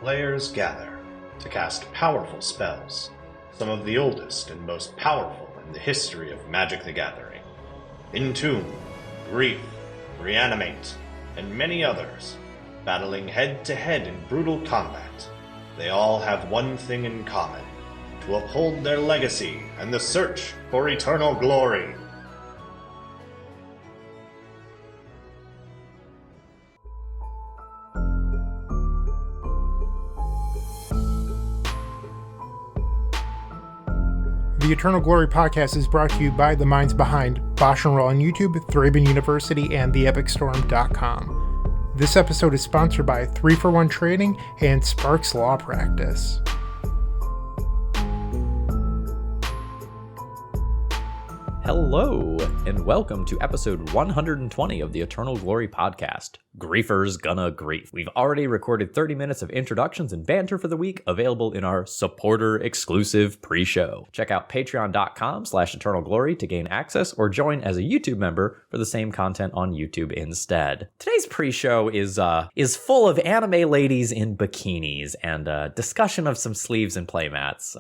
players gather to cast powerful spells, some of the oldest and most powerful in the history of Magic the Gathering. Entomb, Grief, Reanimate, and many others, battling head-to-head in brutal combat. They all have one thing in common: to uphold their legacy and the search for eternal glory. The Eternal Glory podcast is brought to you by the minds behind BoshNRoll on YouTube, Thraben University, and TheEpicStorm.com. This episode is sponsored by 3-for-1 Trading and Sparks Law Practice. Hello, and welcome to episode 120 of the Eternal Glory podcast. Griefers gonna grief. We've already recorded 30 minutes of introductions and banter for the week, available in our supporter-exclusive pre-show. Check out patreon.com/eternalglory to gain access, or join as a YouTube member for the same content on YouTube instead. Today's pre-show is full of anime ladies in bikinis and discussion of some sleeves and playmats.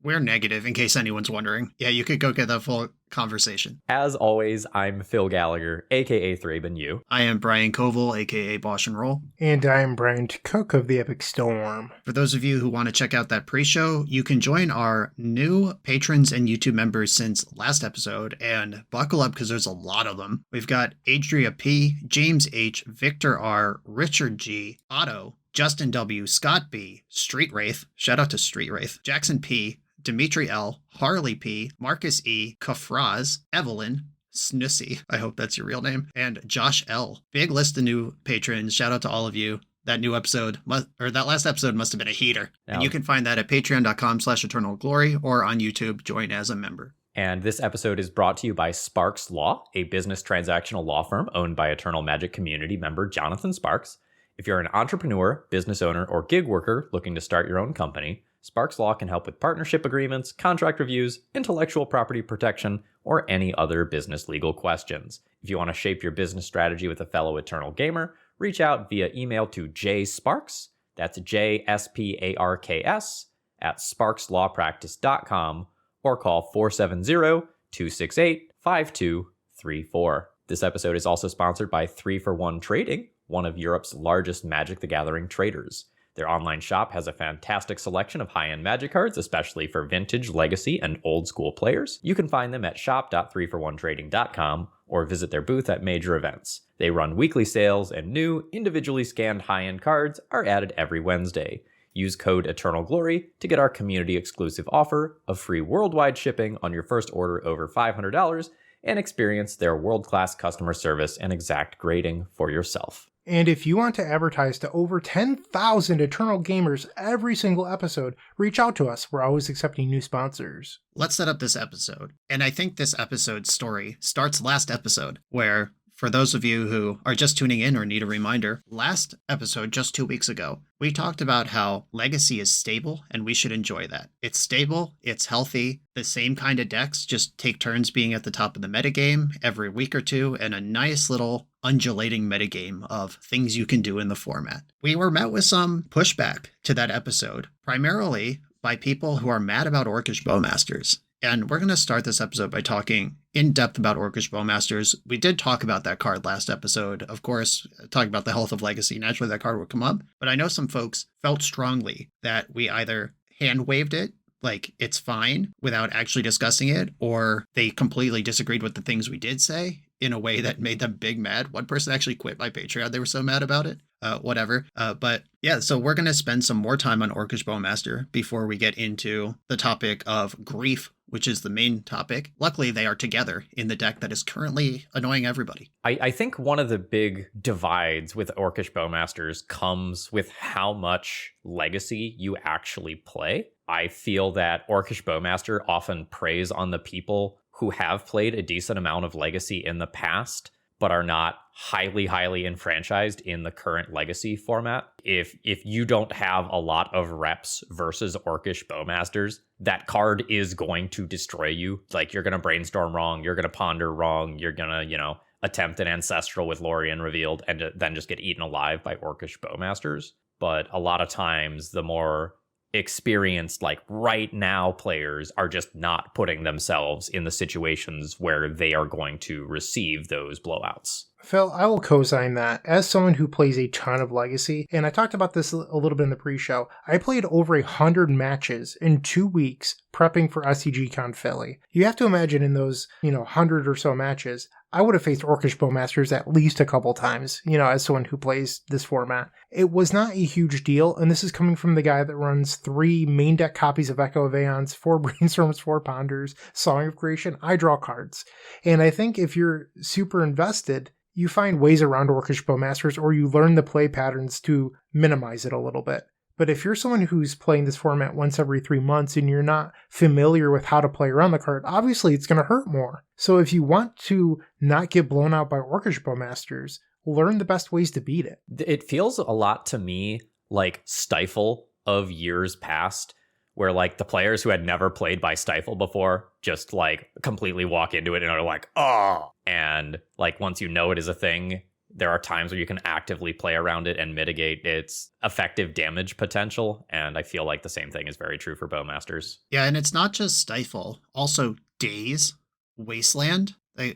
We're negative, in case anyone's wondering. Yeah, you could go get that full conversation. As always, I'm Phil Gallagher, aka ThrabenU. I am Brian Coval, aka BoshNRoll. And I am Bryant Cook of the Epic Storm. For those of you who want to check out that pre-show, you can join our new patrons and YouTube members since last episode, and buckle up because there's a lot of them. We've got Adria P, James H, Victor R, Richard G, Otto, Justin W, Scott B, Street Wraith, shout out to Street Wraith, Jackson P, Dimitri L, Harley P, Marcus E, Kafraz, Evelyn, Snussy, I hope that's your real name, and Josh L. Big list of new patrons. Shout out to all of you. That new episode, that last episode must have been a heater. Now, and you can find that at patreon.com/eternalglory or on YouTube. Join as a member. And this episode is brought to you by Sparks Law, a business transactional law firm owned by Eternal Magic community member Jonathan Sparks. If you're an entrepreneur, business owner, or gig worker looking to start your own company, Sparks Law can help with partnership agreements, contract reviews, intellectual property protection, or any other business legal questions. If you want to shape your business strategy with a fellow Eternal gamer, reach out via email to jsparks, that's JSPARKS, at sparkslawpractice.com, or call 470-268-5234. This episode is also sponsored by 3-for-1 Trading, one of Europe's largest Magic the Gathering traders. Their online shop has a fantastic selection of high-end Magic cards, especially for vintage, legacy, and old-school players. You can find them at shop.3for1trading.com or visit their booth at major events. They run weekly sales, and new, individually scanned high-end cards are added every Wednesday. Use code EternalGlory to get our community-exclusive offer of free worldwide shipping on your first order over $500 and experience their world-class customer service and exact grading for yourself. And if you want to advertise to over 10,000 Eternal gamers every single episode, reach out to us. We're always accepting new sponsors. Let's set up this episode. And I think this episode's story starts last episode, where, for those of you who are just tuning in or need a reminder, last episode, just 2 weeks ago, we talked about how Legacy is stable and we should enjoy that. It's stable, it's healthy, the same kind of decks just take turns being at the top of the metagame every week or two, and a nice little undulating metagame of things you can do in the format. We were met with some pushback to that episode, primarily by people who are mad about Orcish Bowmasters. And we're going to start this episode by talking in depth about Orcish Bowmasters. We did talk about that card last episode. Of course, talking about the health of Legacy, naturally that card would come up. But I know some folks felt strongly that we either hand-waved it, like it's fine, without actually discussing it, or they completely disagreed with the things we did say in a way that made them big mad. One person actually quit my Patreon. They were so mad about it. Whatever. But yeah, so we're going to spend some more time on Orcish Bowmaster before we get into the topic of grief, which is the main topic. Luckily, they are together in the deck that is currently annoying everybody. I think one of the big divides with Orcish Bowmasters comes with how much Legacy you actually play. I feel that Orcish Bowmaster often preys on the people who have played a decent amount of Legacy in the past, but are not highly enfranchised in the current Legacy format. If you don't have a lot of reps versus Orcish Bowmasters, that card is going to destroy you. Like, you're going to brainstorm wrong, you're going to ponder wrong, you're going to, attempt an Ancestral with Lorien revealed and then just get eaten alive by Orcish Bowmasters. but a lot of times the more experienced, like right now players are just not putting themselves in the situations where they are going to receive those blowouts. Phil, I will co-sign that. As someone who plays a ton of Legacy, and I talked about this a little bit in the pre-show, I played over 100 matches in 2 weeks prepping for SCGCon Philly. You have to imagine in those, 100 or so matches, I would have faced Orcish Bowmasters at least a couple times, as someone who plays this format. It was not a huge deal, and this is coming from the guy that runs 3 main deck copies of Echo of Aeons, 4 Brainstorms, 4 Ponders, Song of Creation. I draw cards. And I think if you're super invested, you find ways around Orcish Bowmasters, or you learn the play patterns to minimize it a little bit. But if you're someone who's playing this format once every 3 months and you're not familiar with how to play around the card, obviously it's going to hurt more. So if you want to not get blown out by Orcish Bowmasters, learn the best ways to beat it. It feels a lot to me like Stifle of years past, where like the players who had never played by Stifle before just like completely walk into it and are like, oh. And like once you know it is a thing, there are times where you can actively play around it and mitigate its effective damage potential. And I feel like the same thing is very true for Bowmasters. Yeah, and it's not just Stifle, also Daze, Wasteland.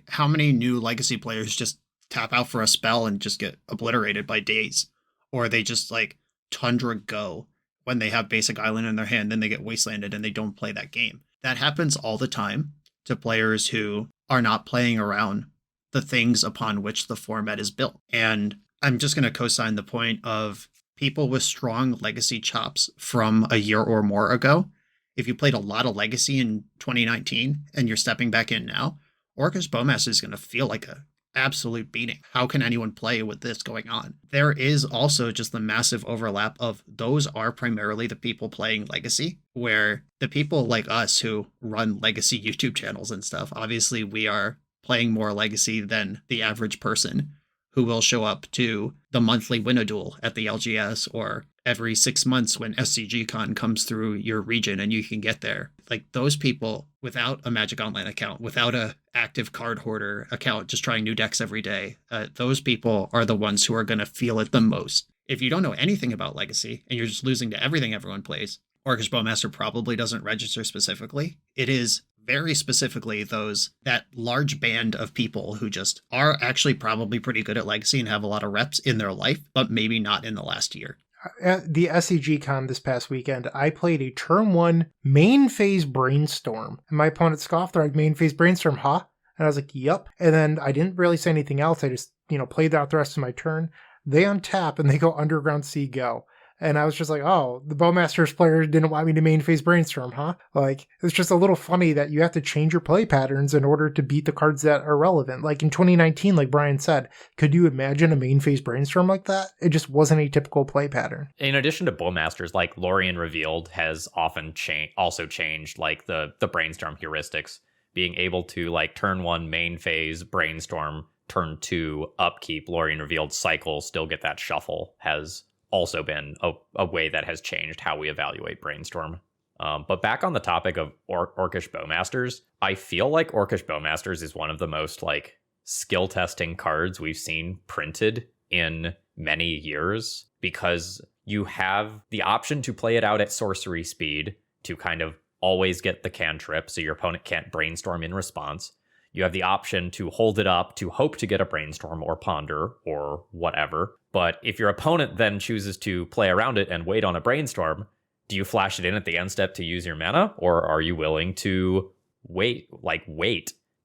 How many new Legacy players just tap out for a spell and just get obliterated by Daze? Or they just like Tundra Go when they have Basic Island in their hand, then they get Wastelanded and they don't play that game. That happens all the time to players who are not playing around the things upon which the format is built. And I'm just going to co-sign the point of people with strong Legacy chops from a year or more ago. If you played a lot of Legacy in 2019 and you're stepping back in now, Orcish Bowmaster is going to feel like a absolute beating. How can anyone play with this going on? There is also just the massive overlap of those are primarily the people playing Legacy, where the people like us who run Legacy YouTube channels and stuff, obviously we are playing more Legacy than the average person who will show up to the monthly Win-A-Duel at the LGS or every 6 months when SCGCon comes through your region and you can get there. Like those people without a Magic Online account, without a active card hoarder account, just trying new decks every day, those people are the ones who are going to feel it the most. If you don't know anything about Legacy and you're just losing to everything everyone plays, Orcish Bowmaster probably doesn't register specifically. It is very specifically that large band of people who just are actually probably pretty good at Legacy and have a lot of reps in their life, but maybe not in the last year. At the SCGCon this past weekend, I played a turn 1 main phase Brainstorm. And my opponent scoffed, they're like, main phase Brainstorm, huh? And I was like, yep. And then I didn't really say anything else. I just, played out the rest of my turn. They untap and they go Underground Sea Go. And I was just like, oh, the Bowmasters player didn't want me to main phase Brainstorm, huh? Like, it's just a little funny that you have to change your play patterns in order to beat the cards that are relevant. Like in 2019, like Brian said, could you imagine a main phase Brainstorm like that? It just wasn't a typical play pattern. In addition to Bowmasters, like Lorien Revealed has often also changed like the Brainstorm heuristics, being able to like turn 1 main phase Brainstorm, turn 2 upkeep, Lorien Revealed cycle, still get that shuffle has also been a way that has changed how we evaluate Brainstorm. But back on the topic of Orcish Bowmasters, I feel like Orcish Bowmasters is one of the most like skill testing cards we've seen printed in many years, because you have the option to play it out at sorcery speed to kind of always get the cantrip so your opponent can't Brainstorm in response. You have the option to hold it up to hope to get a Brainstorm or Ponder or whatever. But if your opponent then chooses to play around it and wait on a Brainstorm, do you flash it in at the end step to use your mana? Or are you willing to wait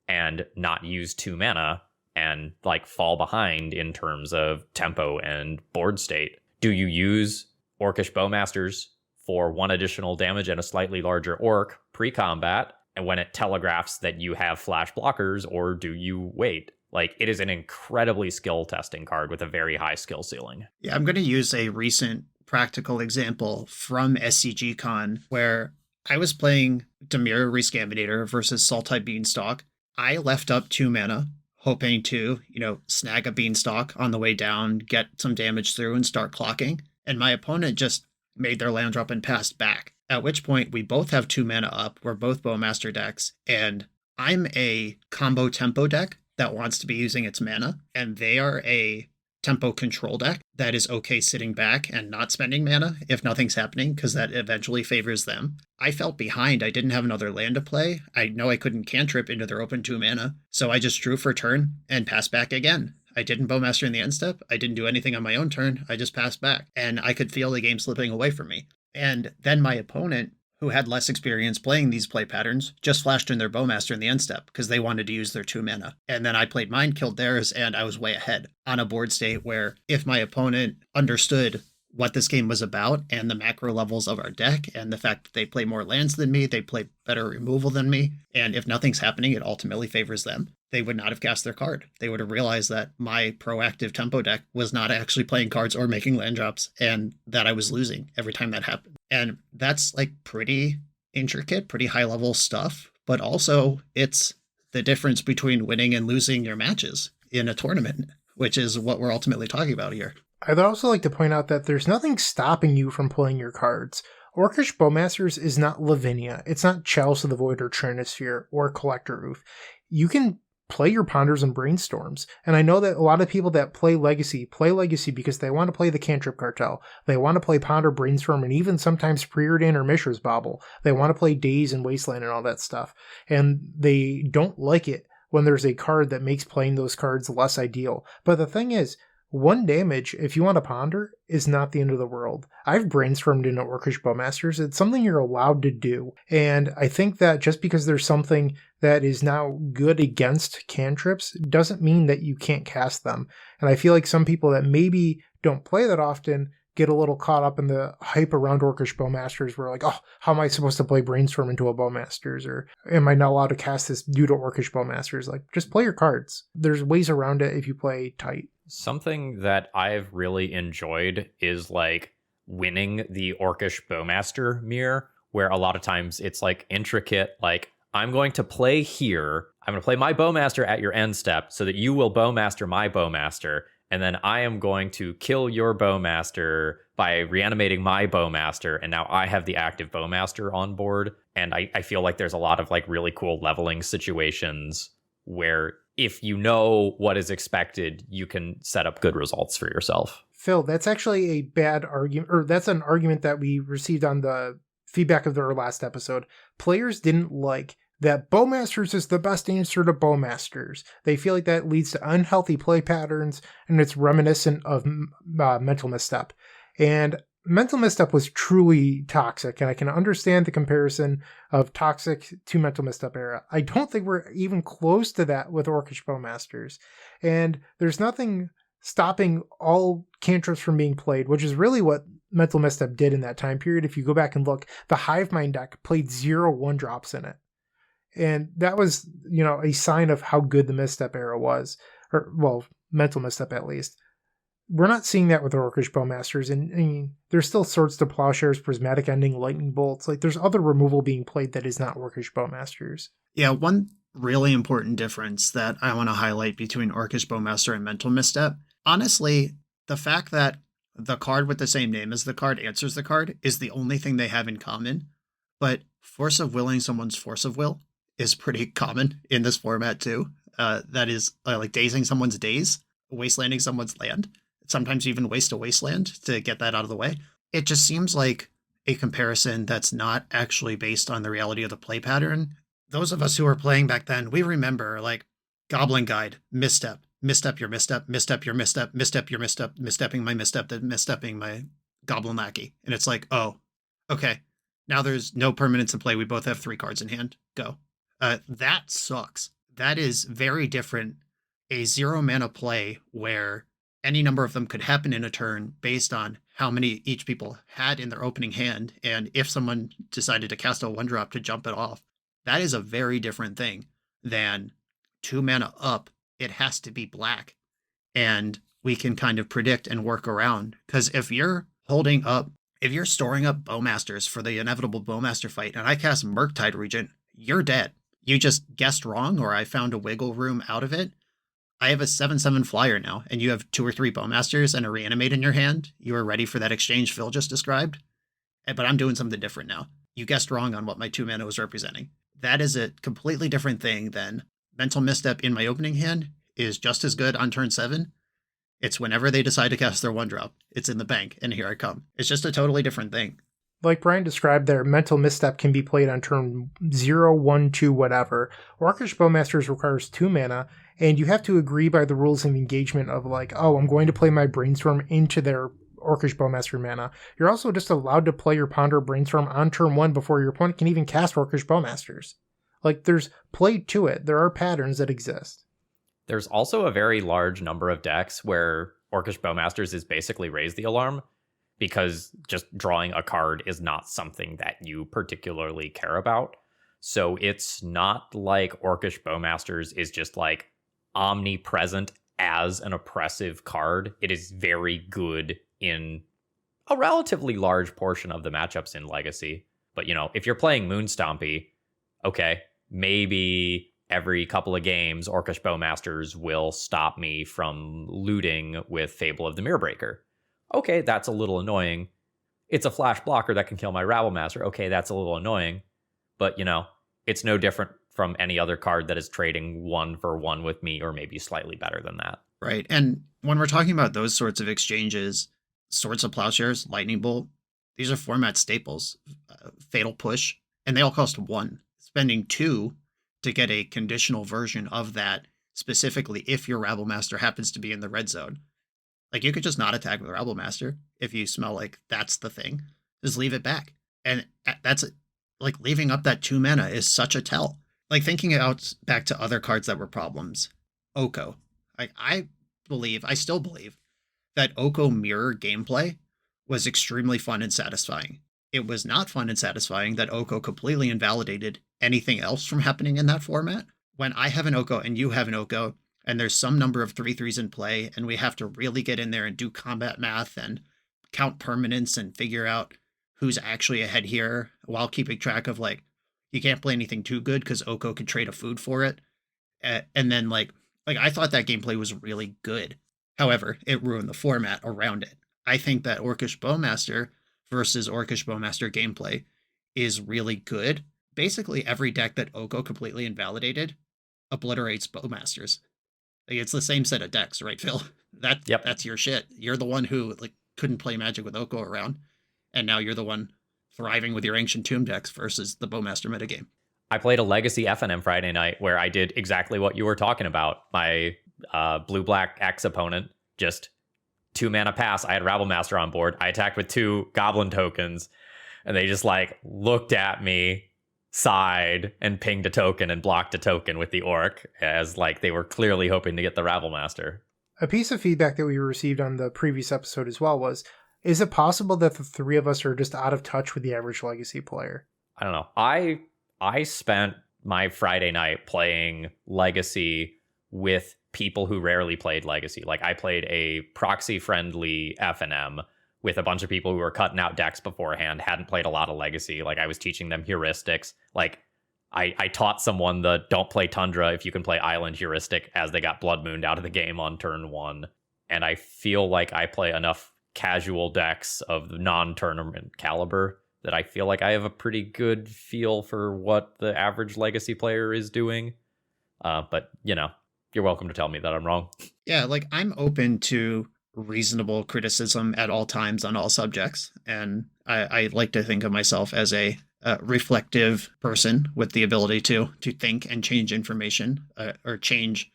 and not use 2 mana and like fall behind in terms of tempo and board state? Do you use Orcish Bowmasters for 1 additional damage and a slightly larger orc pre-combat, and when it telegraphs that you have flash blockers, or do you wait? Like, it is an incredibly skill testing card with a very high skill ceiling. Yeah, I'm going to use a recent practical example from SCGCon where I was playing Dimir Rescaminator versus Sultai Beanstalk. I left up 2 mana, hoping to, snag a Beanstalk on the way down, get some damage through, and start clocking. And my opponent just made their land drop and passed back. At which point, we both have 2 mana up. We're both Bowmaster decks. And I'm a combo tempo deck that wants to be using its mana. And they are a tempo control deck that is okay sitting back and not spending mana if nothing's happening, because that eventually favors them. I felt behind. I didn't have another land to play. I know I couldn't cantrip into their open 2 mana, so I just drew for turn and passed back again. I didn't Bowmaster in the end step. I didn't do anything on my own turn. I just passed back, and I could feel the game slipping away from me. And then my opponent, who had less experience playing these play patterns, just flashed in their Bowmaster in the end step because they wanted to use their 2 mana. And then I played mine, killed theirs, and I was way ahead on a board state where if my opponent understood what this game was about and the macro levels of our deck and the fact that they play more lands than me, they play better removal than me, and if nothing's happening, it ultimately favors them, they would not have cast their card. They would have realized that my proactive tempo deck was not actually playing cards or making land drops, and that I was losing every time that happened. And that's like pretty intricate, pretty high level stuff, but also it's the difference between winning and losing your matches in a tournament, which is what we're ultimately talking about here. I'd also like to point out that there's nothing stopping you from playing your cards. Orcish Bowmasters is not Lavinia. It's not Chalice of the Void or Trinisphere or Collector Oof. You can play your Ponders and Brainstorms. And I know that a lot of people that play Legacy because they want to play the Cantrip Cartel. They want to play Ponder, Brainstorm, and even sometimes Preordain or Mishra's Bauble. They want to play Daze and Wasteland and all that stuff. And they don't like it when there's a card that makes playing those cards less ideal. But the thing is, 1 damage, if you want to ponder, is not the end of the world. I've brainstormed into Orcish Bowmasters. It's something you're allowed to do. And I think that just because there's something that is now good against cantrips doesn't mean that you can't cast them. And I feel like some people that maybe don't play that often get a little caught up in the hype around Orcish Bowmasters. We're like, oh, how am I supposed to play Brainstorm into a Bowmasters? Or am I not allowed to cast this due to Orcish Bowmasters? Like, just play your cards. There's ways around it if you play tight. Something that I've really enjoyed is like winning the Orcish Bowmaster mirror, where a lot of times it's like intricate, like I'm going to play here. I'm going to play my Bowmaster at your end step so that you will Bowmaster my Bowmaster. And then I am going to kill your Bowmaster by reanimating my Bowmaster. And now I have the active Bowmaster on board. And I feel like there's a lot of like really cool leveling situations where if you know what is expected, you can set up good results for yourself. Phil, that's actually a bad argument, or that's an argument that we received on the feedback of our last episode. Players didn't like that Bowmasters is the best answer to Bowmasters. They feel like that leads to unhealthy play patterns, and it's reminiscent of Mental Misstep. And Mental Misstep was truly toxic, and I can understand the comparison of toxic to Mental Misstep era. I don't think we're even close to that with Orcish Bowmasters. And there's nothing stopping all cantrips from being played, which is really what Mental Misstep did in that time period. If you go back and look, the Hivemind deck played 0 1-drops in it. And that was, a sign of how good the Misstep era was. Or, well, Mental Misstep at least. We're not seeing that with Orcish Bowmasters, and there's still Swords to Plowshares, Prismatic Ending, Lightning Bolts. Like, there's other removal being played that is not Orcish Bowmasters. Yeah, one really important difference that I want to highlight between Orcish Bowmaster and Mental Misstep, honestly, the fact that the card with the same name as the card answers the card is the only thing they have in common, but Force of Willing someone's Force of Will is pretty common in this format too. That is like dazing someone's daze, wastelanding someone's land. Sometimes you even waste a wasteland to get that out of the way. It just seems like a comparison that's not actually based on the reality of the play pattern. Those of us who were playing back then, we remember like Goblin Guide, misstep, misstep your misstep, misstep your misstep, misstep your misstep, misstepping my misstep, then misstepping my Goblin Lackey. And it's like, oh, okay, now there's no permanence in play. We both have 3 cards in hand. Go. That sucks. That is very different. A 0 mana play where any number of them could happen in a turn based on how many each people had in their opening hand, and if someone decided to cast a 1-drop to jump it off. That is a very different thing than 2 mana up. It has to be black. And we can kind of predict and work around. Because if you're storing up Bowmasters for the inevitable Bowmaster fight, and I cast Murktide Regent, you're dead. You just guessed wrong, or I found a wiggle room out of it. I have a 7/7 flyer now, and you have 2 or 3 Bowmasters and a Reanimate in your hand. You are ready for that exchange Phil just described. But I'm doing something different now. You guessed wrong on what my 2 mana was representing. That is a completely different thing than Mental Misstep in my opening hand is just as good on turn 7. It's whenever they decide to cast their 1-drop, it's in the bank, and here I come. It's just a totally different thing. Like Brian described there, Mental Misstep can be played on turn 0, 1, 2, whatever. Orcish Bowmasters requires 2 mana, and you have to agree by the rules of engagement of like, oh, I'm going to play my Brainstorm into their Orcish Bowmaster mana. You're also just allowed to play your Ponder Brainstorm on turn 1 before your opponent can even cast Orcish Bowmasters. Like, there's play to it. There are patterns that exist. There's also a very large number of decks where Orcish Bowmasters is basically raise the alarm, because just drawing a card is not something that you particularly care about. So it's not like Orcish Bowmasters is just like omnipresent as an oppressive card. It is very good in a relatively large portion of the matchups in Legacy. But, if you're playing Moonstompy, okay, maybe every couple of games, Orcish Bowmasters will stop me from looting with Fable of the Mirrorbreaker. Okay, that's a little annoying. It's a flash blocker that can kill my Rabblemaster. Okay, that's a little annoying. But, it's no different from any other card that is trading 1-for-1 with me, or maybe slightly better than that. Right. And when we're talking about those sorts of exchanges, Swords of Plowshares, Lightning Bolt, these are format staples. Fatal Push, and they all cost 1. Spending 2 to get a conditional version of that, specifically if your Rabblemaster happens to be in the red zone. Like, you could just not attack with Rabblemaster if you smell like that's the thing. Just leave it back. And that's like leaving up that 2 mana is such a tell. Like, thinking out back to other cards that were problems. Oko. I still believe that Oko mirror gameplay was extremely fun and satisfying. It was not fun and satisfying that Oko completely invalidated anything else from happening in that format. When I have an Oko and you have an Oko, and there's some number of 3/3s in play, and we have to really get in there and do combat math and count permanents and figure out who's actually ahead here while keeping track of, like, you can't play anything too good because Oko could trade a food for it. And then, like I thought that gameplay was really good. However, it ruined the format around it. I think that Orcish Bowmaster versus Orcish Bowmaster gameplay is really good. Basically, every deck that Oko completely invalidated obliterates Bowmasters. Like, it's the same set of decks, right, Phil? That's your shit. You're the one who couldn't play Magic with Oko around, and now you're the one thriving with your Ancient Tomb decks versus the Bowmaster metagame. I played a Legacy FNM Friday night where I did exactly what you were talking about. My blue-black X opponent, just 2 mana pass. I had Rabblemaster on board. I attacked with 2 Goblin tokens, and they just looked at me, sighed, and pinged a token and blocked a token with the Orc, as they were clearly hoping to get the Rabblemaster. A piece of feedback that we received on the previous episode as well was, is it possible that the 3 of us are just out of touch with the average Legacy player? I don't know. I spent my Friday night playing Legacy with people who rarely played Legacy. I played a proxy-friendly FNM with a bunch of people who were cutting out decks beforehand, hadn't played a lot of Legacy. I was teaching them heuristics. I taught someone the don't play Tundra if you can play Island heuristic as they got Blood Mooned out of the game on turn 1. And I feel like I play enough casual decks of non-tournament caliber that I feel like I have a pretty good feel for what the average Legacy player is doing. But, you're welcome to tell me that I'm wrong. Yeah, I'm open to reasonable criticism at all times on all subjects. And I like to think of myself as a reflective person with the ability to think and change information or change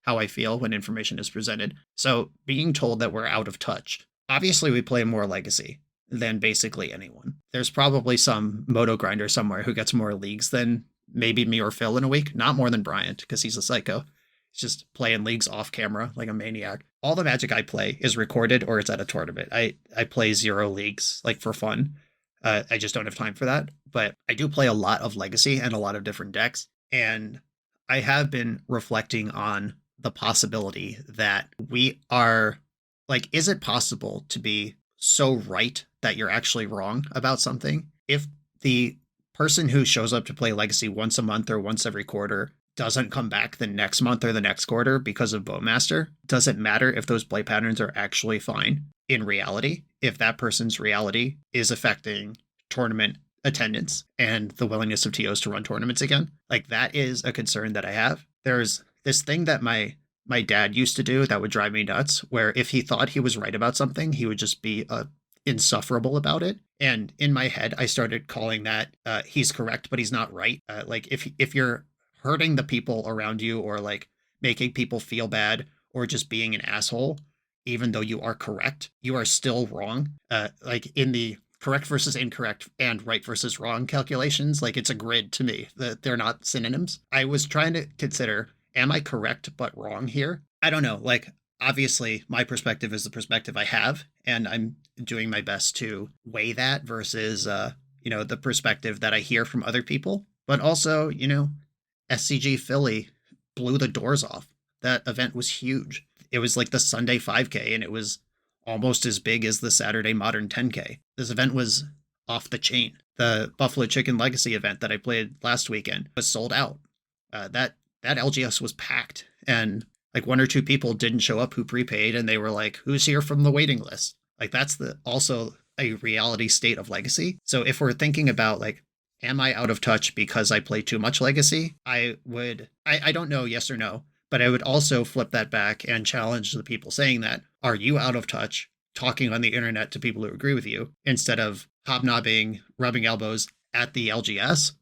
how I feel when information is presented. So being told that we're out of touch, obviously we play more Legacy than basically anyone. There's probably some Moto grinder somewhere who gets more leagues than maybe me or Phil in a week. Not more than Bryant, because he's a psycho. He's just playing leagues off camera like a maniac. All the Magic I play is recorded or it's at a tournament. I play 0 leagues for fun. I just don't have time for that. But I do play a lot of Legacy and a lot of different decks. And I have been reflecting on the possibility that we are, is it possible to be so right that you're actually wrong about something? If the person who shows up to play Legacy once a month or once every quarter doesn't come back the next month or the next quarter because of Bowmaster, does it matter if those play patterns are actually fine in reality, if that person's reality is affecting tournament attendance and the willingness of TOs to run tournaments again? That is a concern that I have. There's this thing that my my dad used to do that would drive me nuts, where if he thought he was right about something, he would just be insufferable about it. And in my head, I started calling that he's correct, but he's not right. Like if you're hurting the people around you, or like making people feel bad, or just being an asshole, even though you are correct, you are still wrong. Like in the correct versus incorrect and right versus wrong calculations, like it's a grid to me, that they're not synonyms. I was trying to consider, am I correct but wrong here? I don't know. Like, obviously my perspective is the perspective I have, and I'm doing my best to weigh that versus the perspective that I hear from other people. But also, SCG Philly blew the doors off. That event was huge. It was like the Sunday 5K, and it was almost as big as the Saturday Modern 10K. This event was off the chain. The Buffalo Chicken Legacy event that I played last weekend was sold out. That LGS was packed, and like 1 or 2 people didn't show up who prepaid, and they were like, who's here from the waiting list? Like, that's also a reality state of Legacy. So if we're thinking about like, am I out of touch because I play too much Legacy? I don't know, yes or no, but I would also flip that back and challenge the people saying that. Are you out of touch talking on the internet to people who agree with you, instead of hobnobbing, rubbing elbows at the LGS,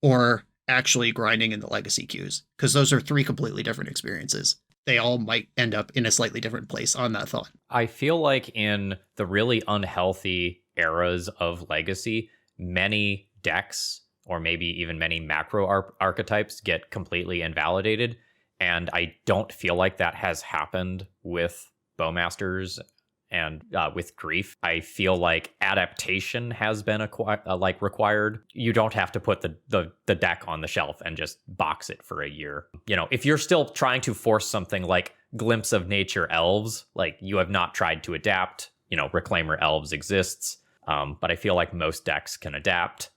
or actually grinding in the Legacy queues? Because those are 3 completely different experiences. They all might end up in a slightly different place on that thought. I feel like in the really unhealthy eras of Legacy, many decks, or maybe even many macro archetypes, get completely invalidated. And I don't feel like that has happened with Bowmasters and with Grief. I feel like adaptation has been required. You don't have to put the deck on the shelf and just box it for a year. If you're still trying to force something like Glimpse of Nature Elves, like, you have not tried to adapt. Reclaimer Elves exists, but I feel like most decks can adapt.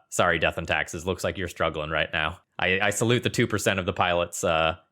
Sorry, Death and Taxes, looks like you're struggling right now. I salute the 2% of the pilots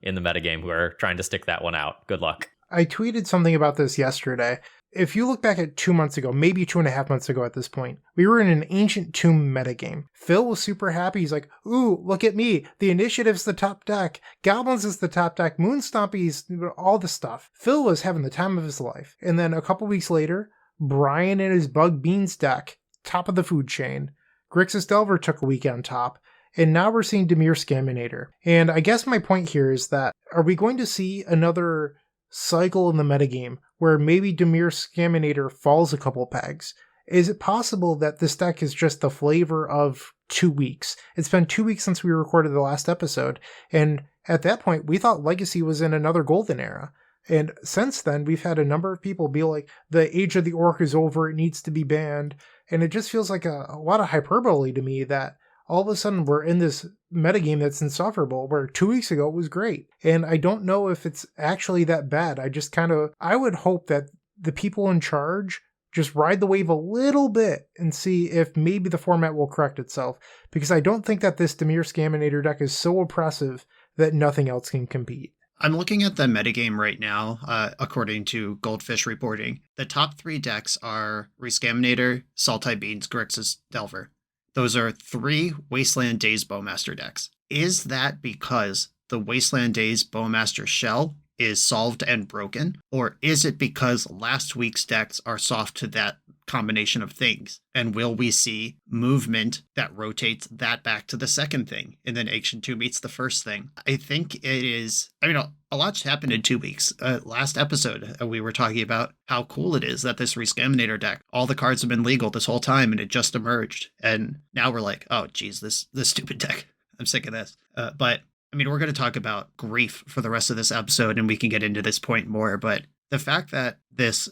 in the metagame who are trying to stick that one out. Good luck. I tweeted something about this yesterday. If you look back at 2 months ago, maybe 2.5 months ago at this point, we were in an Ancient Tomb metagame. Phil was super happy. He's like, ooh, look at me. The Initiative's the top deck. Goblins is the top deck. Moonstompies, all the stuff. Phil was having the time of his life. And then a couple weeks later, Brian and his Bug Beans deck, top of the food chain. Grixis Delver took a week on top. And now we're seeing Dimir Scaminator. And I guess my point here is that, are we going to see another cycle in the metagame where maybe Dimir Scaminator falls a couple pegs? Is it possible that this deck is just the flavor of 2 weeks? It's been 2 weeks since we recorded the last episode, and at that point we thought Legacy was in another golden era. And since then, we've had a number of people be like, the Age of the Orc is over, it needs to be banned. And it just feels like a lot of hyperbole to me that all of a sudden we're in this metagame that's insufferable, where 2 weeks ago it was great. And I don't know if it's actually that bad. I would hope that the people in charge just ride the wave a little bit and see if maybe the format will correct itself. Because I don't think that this Dimir Scaminator deck is so oppressive that nothing else can compete. I'm looking at the metagame right now, according to Goldfish reporting. The top 3 decks are Rescaminator, Salty Beans, Grixis, Delver. Those are 3 Wasteland Days Bowmaster decks. Is that because the Wasteland Days Bowmaster shell is solved and broken? Or is it because last week's decks are soft to that combination of things? And will we see movement that rotates that back to the second thing, and then Ancient 2 meets the first thing? I think it is... a lot's happened in 2 weeks. Last episode, we were talking about how cool it is that this Rescaminator deck, all the cards have been legal this whole time, and it just emerged. And now we're like, oh, geez, this stupid deck. I'm sick of this. But we're going to talk about Grief for the rest of this episode, and we can get into this point more. But the fact that this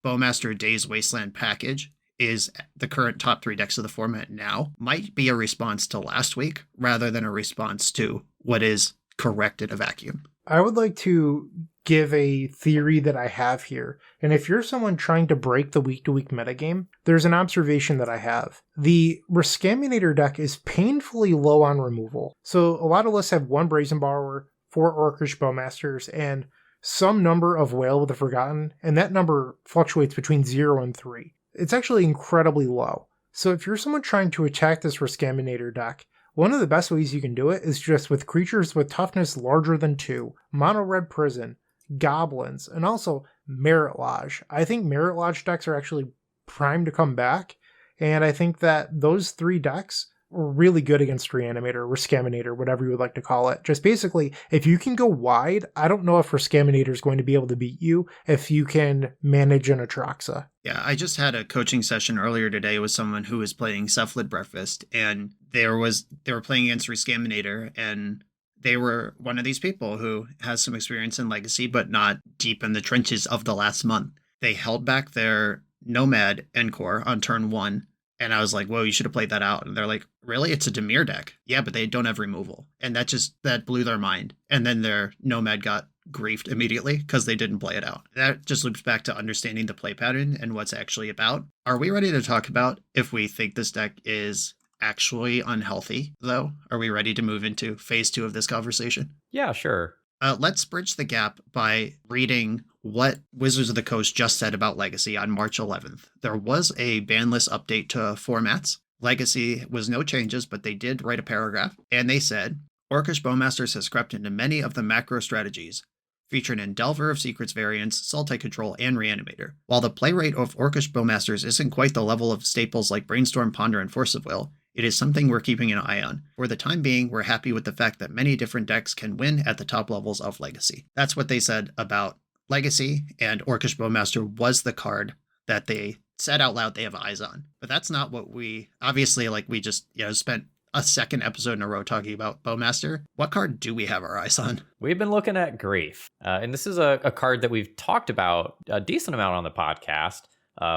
Bowmaster Days Wasteland package is the current top 3 decks of the format now might be a response to last week rather than a response to what is correct in a vacuum. I would like to give a theory that I have here. And if you're someone trying to break the week-to-week metagame, there's an observation that I have. The Rescaminator deck is painfully low on removal. So a lot of lists have 1 Brazen Borrower, 4 Orcish Bowmasters, and some number of Whale of the Forgotten, and that number fluctuates between 0 and 3. It's actually incredibly low. So if you're someone trying to attack this Rescaminator deck, One of the best ways you can do it is just with creatures with toughness larger than 2, mono red prison, goblins, and also Merit Lodge. I think Merit Lodge decks are actually primed to come back, and I think that those 3 decks are really good against Reanimator, or Scaminator, whatever you would like to call it. Just basically, if you can go wide, I don't know if Scaminator is going to be able to beat you if you can manage an Atraxa. Yeah, I just had a coaching session earlier today with someone who was playing Cephalid Breakfast, and they were playing against Scaminator, and they were one of these people who has some experience in Legacy, but not deep in the trenches of the last month. They held back their Nomad Encore on turn 1, and I was like, whoa, you should have played that out. And they're like, really? It's a Dimir deck. Yeah, but they don't have removal. And that blew their mind. And then their Nomad got griefed immediately because they didn't play it out. That just loops back to understanding the play pattern and what's actually about. Are we ready to talk about if we think this deck is actually unhealthy, though? Are we ready to move into phase 2 of this conversation? Yeah, sure. Let's bridge the gap by reading what Wizards of the Coast just said about Legacy on March 11th. There was a ban list update to formats. Legacy was no changes, but they did write a paragraph, and they said, Orcish Bowmasters has crept into many of the macro strategies, featured in Delver of Secrets variants, Sultai Control, and Reanimator. While the play rate of Orcish Bowmasters isn't quite the level of staples like Brainstorm, Ponder, and Force of Will, it is something we're keeping an eye on. For the time being, we're happy with the fact that many different decks can win at the top levels of Legacy. That's what they said about Legacy, and Orcish Bowmaster was the card that they said out loud they have eyes on. But that's not what we just spent a second episode in a row talking about Bowmaster. What card do we have our eyes on? We've been looking at Grief, and this is a card that we've talked about a decent amount on the podcast.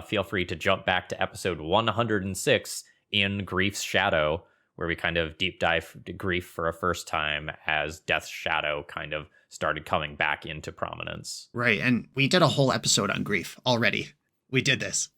Feel free to jump back to episode 106 in Grief's Shadow, where we kind of deep dive Grief for a first time as Death's Shadow kind of started coming back into prominence. Right, and we did a whole episode on Grief already. We did this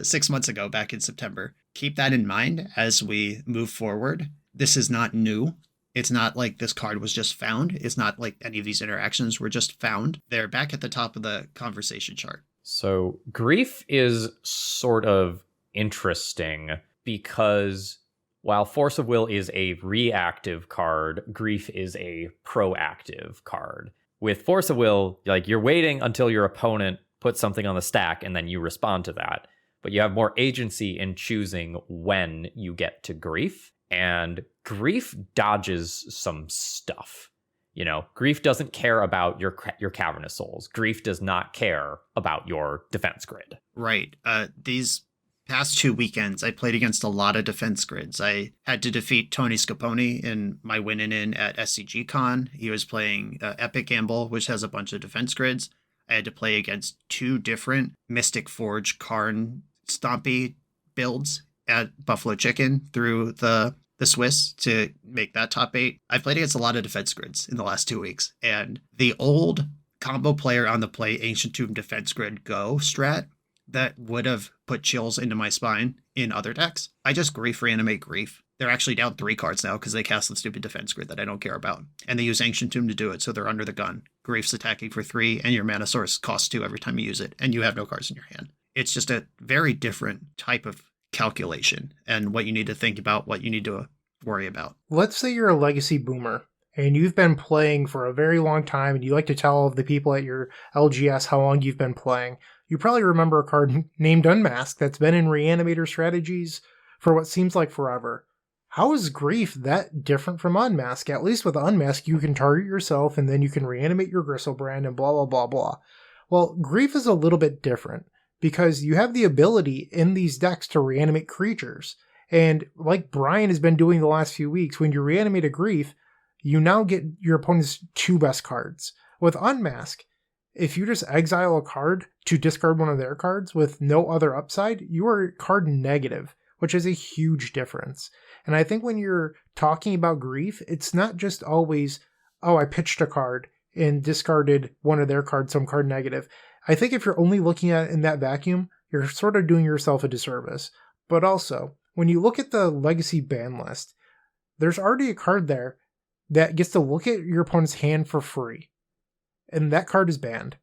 6 months ago, back in September. Keep that in mind as we move forward. This is not new. It's not like this card was just found. It's not like any of these interactions were just found. They're back at the top of the conversation chart. So Grief is sort of interesting because while Force of Will is a reactive card, Grief is a proactive card. With Force of Will, you're waiting until your opponent puts something on the stack and then you respond to that. But you have more agency in choosing when you get to Grief. And Grief dodges some stuff. Grief doesn't care about your Cavernous Souls. Grief does not care about your defense grid. Right. These past 2 weekends, I played against a lot of defense grids. I had to defeat Tony Scapone in my win-in at SCG Con. He was playing Epic Gamble, which has a bunch of defense grids. I had to play against 2 different Mystic Forge Karn Stompy builds at Buffalo Chicken through the Swiss to make that top 8. I've played against a lot of defense grids in the last 2 weeks, and the old combo player on the play Ancient Tomb Defense Grid Go strat that would have put chills into my spine in other decks. I just Grief Reanimate Grief. They're actually down 3 cards now because they cast the stupid defense grid that I don't care about. And they use Ancient Tomb to do it, so they're under the gun. Grief's attacking for 3, and your mana source costs 2 every time you use it, and you have no cards in your hand. It's just a very different type of calculation and what you need to think about, what you need to worry about. Let's say you're a Legacy boomer, and you've been playing for a very long time, and you like to tell all of the people at your LGS how long you've been playing. You probably remember a card named Unmask that's been in Reanimator strategies for what seems like forever. How is Grief that different from Unmask? At least with Unmask, you can target yourself, and then you can reanimate your Gristlebrand and blah, blah, blah, blah. Well, Grief is a little bit different, because you have the ability in these decks to reanimate creatures. And like Brian has been doing the last few weeks, when you reanimate a Grief, you now get your opponent's 2 best cards. With Unmask, if you just exile a card to discard one of their cards with no other upside, you are card negative, which is a huge difference. And I think when you're talking about Grief, it's not just always, oh, I pitched a card and discarded one of their cards, so I'm card negative. I think if you're only looking at it in that vacuum, you're sort of doing yourself a disservice. But also, when you look at the Legacy ban list, there's already a card there that gets to look at your opponent's hand for free. And that card is banned.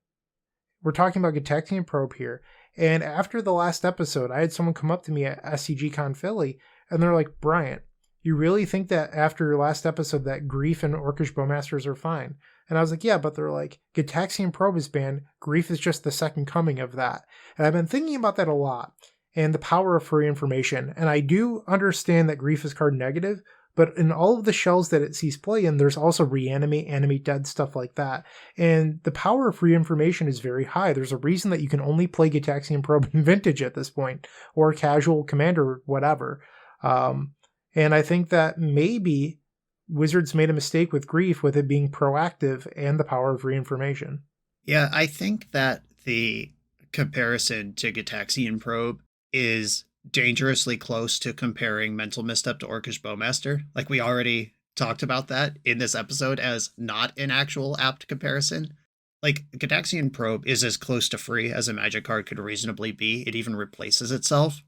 We're talking about Gitaxian Probe here. And after the last episode, I had someone come up to me at SCG Con Philly, and they're like, Bryant, you really think that after your last episode that Grief and Orcish Bowmasters are fine? And I was like, yeah, but they're like, Gitaxian Probe is banned. Grief is just the second coming of that. And I've been thinking about that a lot and the power of free information. And I do understand that Grief is card negative, but in all of the shells that it sees play in, there's also Reanimate, Animate Dead, stuff like that. And the power of free information is very high. There's a reason that you can only play Gitaxian Probe in Vintage at this point, or Casual, Commander, whatever. And I think that maybe Wizards made a mistake with Grief with it being proactive and the power of reinformation. Yeah, I think that the comparison to Gitaxian Probe is dangerously close to comparing Mental Misstep to Orcish Bowmaster. Like, we already talked about that in this episode as not an actual apt comparison. Like, Gitaxian Probe is as close to free as a Magic card could reasonably be. It even replaces itself.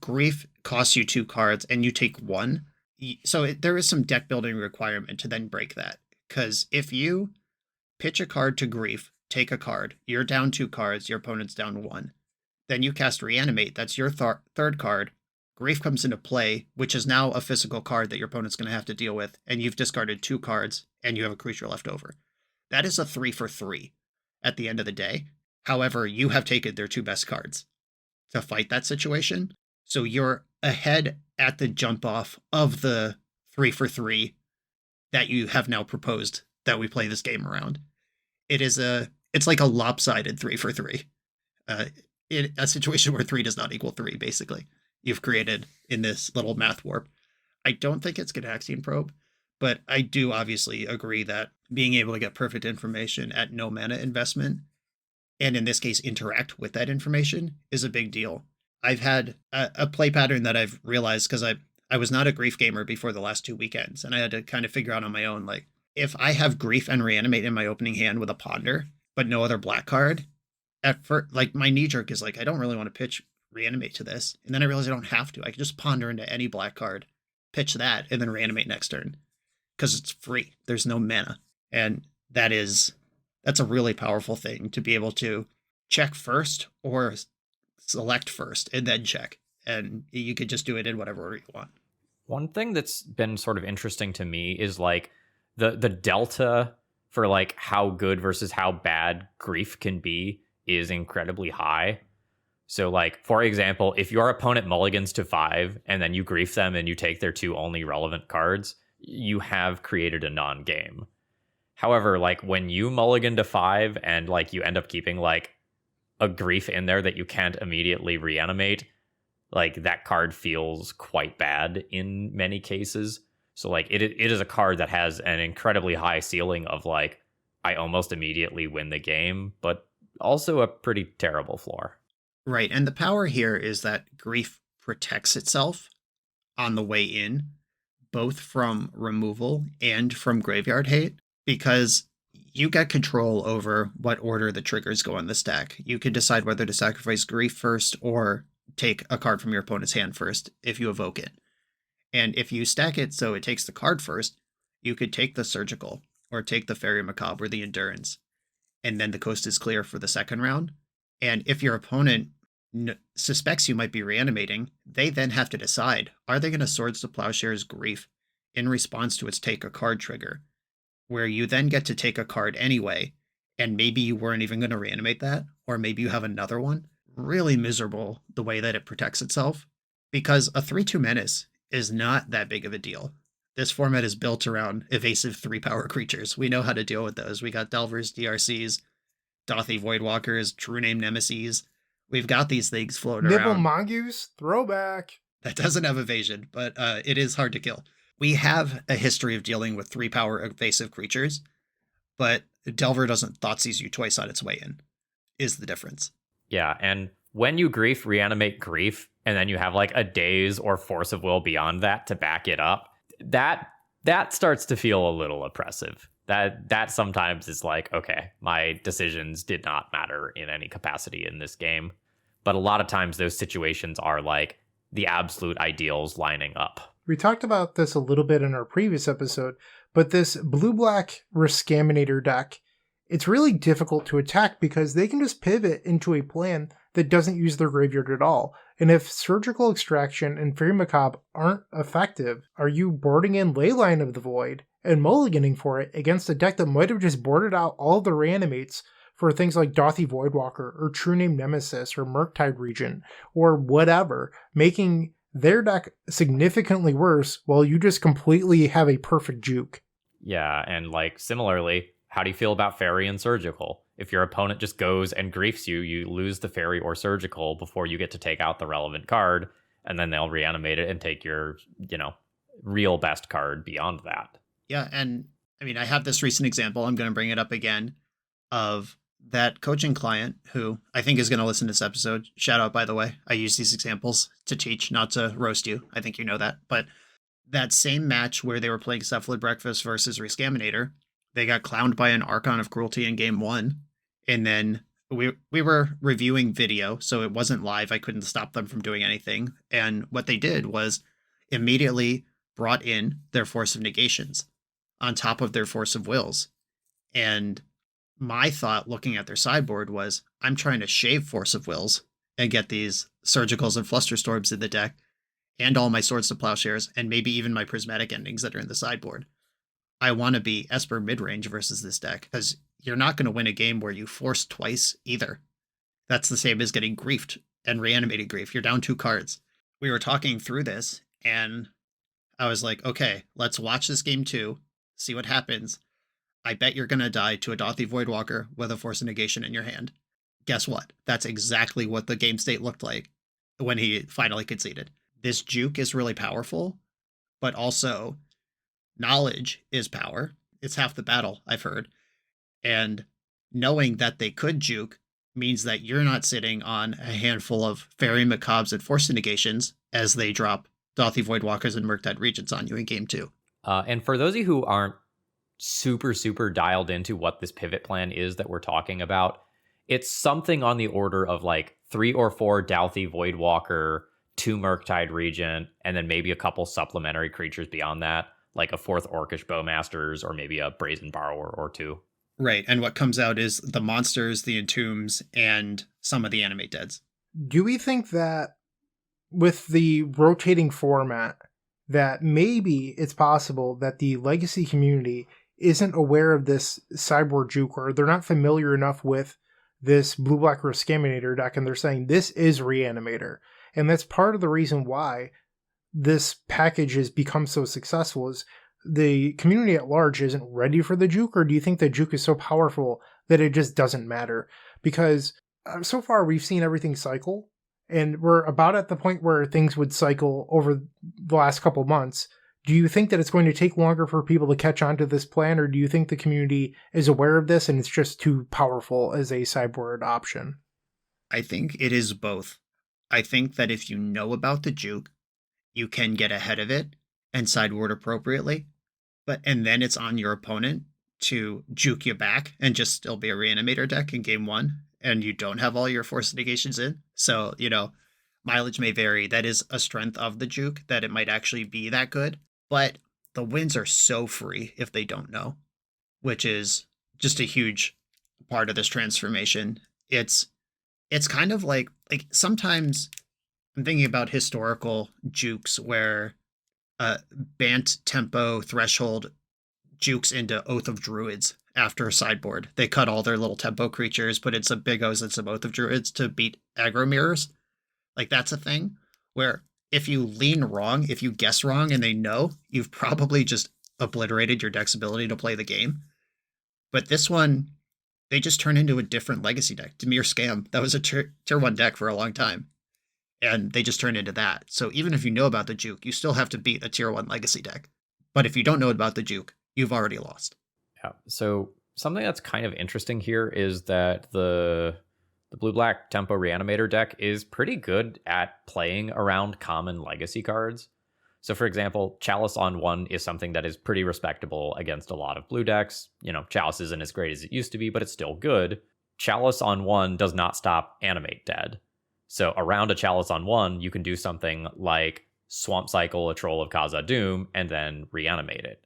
Grief costs you 2 cards and you take 1. So there is some deck building requirement to then break that. Because if you pitch a card to Grief, take a card, you're down 2 cards, your opponent's down 1. Then you cast Reanimate, that's your third card. Grief comes into play, which is now a physical card that your opponent's going to have to deal with, and you've discarded 2 cards, and you have a creature left over. That is a 3 for 3 at the end of the day. However, you have taken their 2 best cards to fight that situation. So you're ahead at the jump off of the 3 for 3 that you have now proposed that we play this game around. It's like a lopsided 3 for 3. In a situation where 3 does not equal 3, basically. You've created in this little math warp. I don't think it's Gitaxian Probe, but I do obviously agree that being able to get perfect information at no mana investment, and in this case interact with that information, is a big deal. I've had a play pattern that I've realized because I was not a Grief gamer before the last 2 weekends, and I had to kind of figure out on my own, like, if I have Grief and Reanimate in my opening hand with a Ponder, but no other black card, at first, like, my knee jerk is like, I don't really want to pitch Reanimate to this. And then I realize I don't have to. I can just ponder into any black card, pitch that, and then Reanimate next turn. Because it's free. There's no mana. And that's a really powerful thing to be able to check first or select first and then check. And you could just do it in whatever order you want. One thing that's been sort of interesting to me is like the delta for like how good versus how bad Grief can be is incredibly high. So like, for example, if your opponent mulligans to 5 and then you Grief them and you take their 2 only relevant cards, you have created a non-game. However, like when you mulligan to 5 and like you end up keeping like a Grief in there that you can't immediately reanimate, like that card feels quite bad in many cases. So like it is a card that has an incredibly high ceiling of like, I almost immediately win the game, but also a pretty terrible floor. Right, and the power here is that Grief protects itself on the way in, both from removal and from graveyard hate, because you get control over what order the triggers go on the stack. You can decide whether to sacrifice Grief first or take a card from your opponent's hand first if you evoke it. And if you stack it so it takes the card first, you could take the Surgical or take the Fairy Macabre or the Endurance, and then the coast is clear for the second round. And if your opponent suspects you might be reanimating, they then have to decide, are they going to Swords to Plowshares Grief in response to its take a card trigger, where you then get to take a card anyway, and maybe you weren't even going to reanimate that, or maybe you have another one. Really miserable the way that it protects itself, because a 3/2 menace is not that big of a deal. This format is built around evasive 3-power creatures. We know how to deal with those. We got Delvers, DRCs, Dothy Voidwalkers, True Name Nemesis. We've got these things floating Nibble around. Mongoose, throwback. That doesn't have evasion, but it is hard to kill. We have a history of dealing with 3-power evasive creatures, but Delver doesn't Thoughtseize you twice on its way in, is the difference. Yeah, and when you Grief, reanimate Grief, and then you have like a Daze or Force of Will beyond that to back it up, that starts to feel a little oppressive. That sometimes is like, okay, my decisions did not matter in any capacity in this game. But a lot of times those situations are like the absolute ideals lining up. We talked about this a little bit in our previous episode, but this blue-black Rescaminator deck, it's really difficult to attack because they can just pivot into a plan that doesn't use their graveyard at all. And if Surgical Extraction and Fairy Macabre aren't effective, are you boarding in Leyline of the Void and mulliganing for it against a deck that might have just boarded out all the Reanimates for things like Dauthi Voidwalker or True Name Nemesis or Murktide Regent or whatever, making their deck significantly worse while you just completely have a perfect juke? Yeah, and like similarly, how do you feel about Fairy and Surgical? If your opponent just goes and griefs you, you lose the Fairy or Surgical before you get to take out the relevant card, and then they'll reanimate it and take your, real best card beyond that. Yeah, and I mean, I have this recent example, I'm going to bring it up again, of that coaching client who I think is going to listen to this episode. Shout out, by the way. I use these examples to teach, not to roast you. I think you know that. But that same match where they were playing Cephalid Breakfast versus Rescaminator, they got clowned by an Archon of Cruelty in game 1. And then we were reviewing video, so it wasn't live. I couldn't stop them from doing anything. And what they did was immediately brought in their Force of Negations on top of their Force of Wills. And my thought looking at their sideboard was, I'm trying to shave Force of Wills and get these Surgicals and Flusterstorms in the deck, and all my Swords to Plowshares, and maybe even my Prismatic Endings that are in the sideboard. I want to be Esper midrange versus this deck, because you're not going to win a game where you force twice either. That's the same as getting griefed and reanimated grief. You're down 2 cards. We were talking through this, and I was like, okay, let's watch this game 2, see what happens. I bet you're going to die to a Dauthi Voidwalker with a Force of Negation in your hand. Guess what? That's exactly what the game state looked like when he finally conceded. This juke is really powerful, but also knowledge is power. It's half the battle, I've heard. And knowing that they could juke means that you're not sitting on a handful of Fairy Macabres and Force of Negations as they drop Dauthi Voidwalkers and Murktide Regents on you in game 2. And for those of you who aren't super dialed into what this pivot plan is that we're talking about, it's something on the order of like 3 or 4 Dauthi Voidwalker, 2 Murktide Regent, and then maybe a couple supplementary creatures beyond that, like a 4th Orcish Bowmasters or maybe a Brazen Borrower or 2. Right, and what comes out is the monsters, the entombs, and some of the animate deads. Do we think that with the rotating format, that maybe it's possible that the Legacy community isn't aware of this sideboard juke, or they're not familiar enough with this blue-black Rescaminator deck, and they're saying this is Reanimator? And that's part of the reason why this package has become so successful, is the community at large isn't ready for the juke, or do you think the juke is so powerful that it just doesn't matter? Because so far we've seen everything cycle, and we're about at the point where things would cycle over the last couple months. Do you think that it's going to take longer for people to catch on to this plan, or do you think the community is aware of this and it's just too powerful as a sideboard option? I think it is both. I think that if you know about the juke, you can get ahead of it and sideboard appropriately, and then it's on your opponent to juke you back and just still be a Reanimator deck in game 1, and you don't have all your Force Negations in. So, mileage may vary. That is a strength of the juke, that it might actually be that good. But the wins are so free if they don't know, which is just a huge part of this transformation. It's kind of like sometimes I'm thinking about historical jukes where Bant Tempo Threshold jukes into Oath of Druids after a sideboard. They cut all their little tempo creatures, put in some Big O's and some Oath of Druids to beat aggro mirrors. Like, that's a thing where if you lean wrong, if you guess wrong and they know, you've probably just obliterated your deck's ability to play the game. But this one, they just turn into a different Legacy deck. Dimir Scam, that was a tier 1 deck for a long time. And they just turned into that. So even if you know about the juke, you still have to beat a tier 1 Legacy deck. But if you don't know about the juke, you've already lost. Yeah. So something that's kind of interesting here is that the blue-black Tempo Reanimator deck is pretty good at playing around common Legacy cards. So for example, Chalice on 1 is something that is pretty respectable against a lot of blue decks. Chalice isn't as great as it used to be, but it's still good. Chalice on 1 does not stop Animate Dead. So around a Chalice on 1, you can do something like Swamp Cycle a Troll of Khazad-dûm and then reanimate it.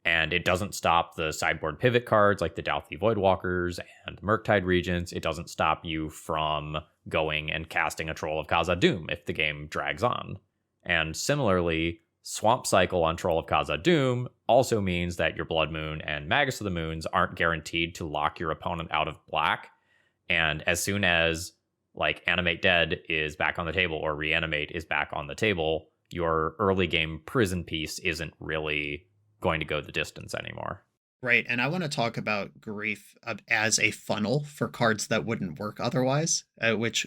And it doesn't stop the sideboard pivot cards like the Dauthi Voidwalkers and Murktide Regents. It doesn't stop you from going and casting a Troll of Khazad-dûm if the game drags on. And similarly, Swamp Cycle on Troll of Khazad-dûm also means that your Blood Moon and Magus of the Moons aren't guaranteed to lock your opponent out of black. And as soon as like Animate Dead is back on the table or Reanimate is back on the table, your early game prison piece isn't really going to go the distance anymore. Right, and I want to talk about Grief as a funnel for cards that wouldn't work otherwise, which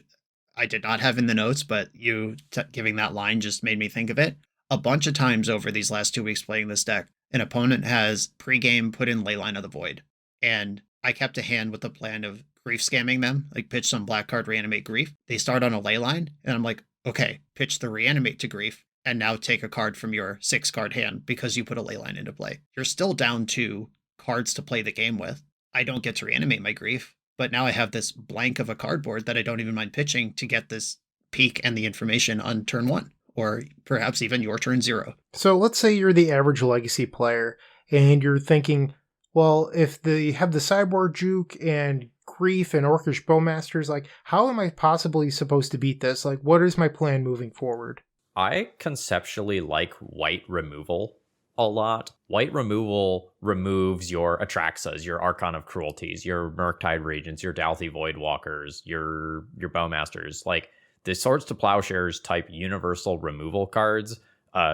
I did not have in the notes, but you giving that line just made me think of it. A bunch of times over these last 2 weeks playing this deck, an opponent has pregame put in Leyline of the Void, and I kept a hand with the plan of Grief scamming them, like pitch some black card, reanimate Grief. They start on a Leyline, and I'm like, okay, pitch the reanimate to Grief, and now take a card from your 6-card hand because you put a Leyline into play. You're still down to cards to play the game with. I don't get to reanimate my Grief, but now I have this blank of a cardboard that I don't even mind pitching to get this peek and the information on turn 1, or perhaps even your turn 0. So let's say you're the average Legacy player, and you're thinking, well, if they have the sideboard juke and Grief and Orcish Bowmasters, like, how am I possibly supposed to beat this? Like, what is my plan moving forward? I conceptually like white removal a lot. White removal removes your Atraxas, your Archon of Cruelties, your Murktide Regents, your Dauthi Voidwalkers, your Bowmasters. Like, the Swords to Plowshares type universal removal cards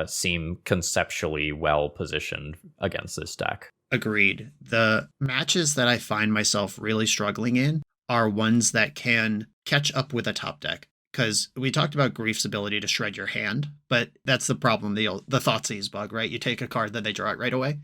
seem conceptually well positioned against this deck. Agreed. The matches that I find myself really struggling in are ones that can catch up with a top deck. Because we talked about Grief's ability to shred your hand, but that's the problem, the Thoughtseize bug, right? You take a card, then they draw it right away.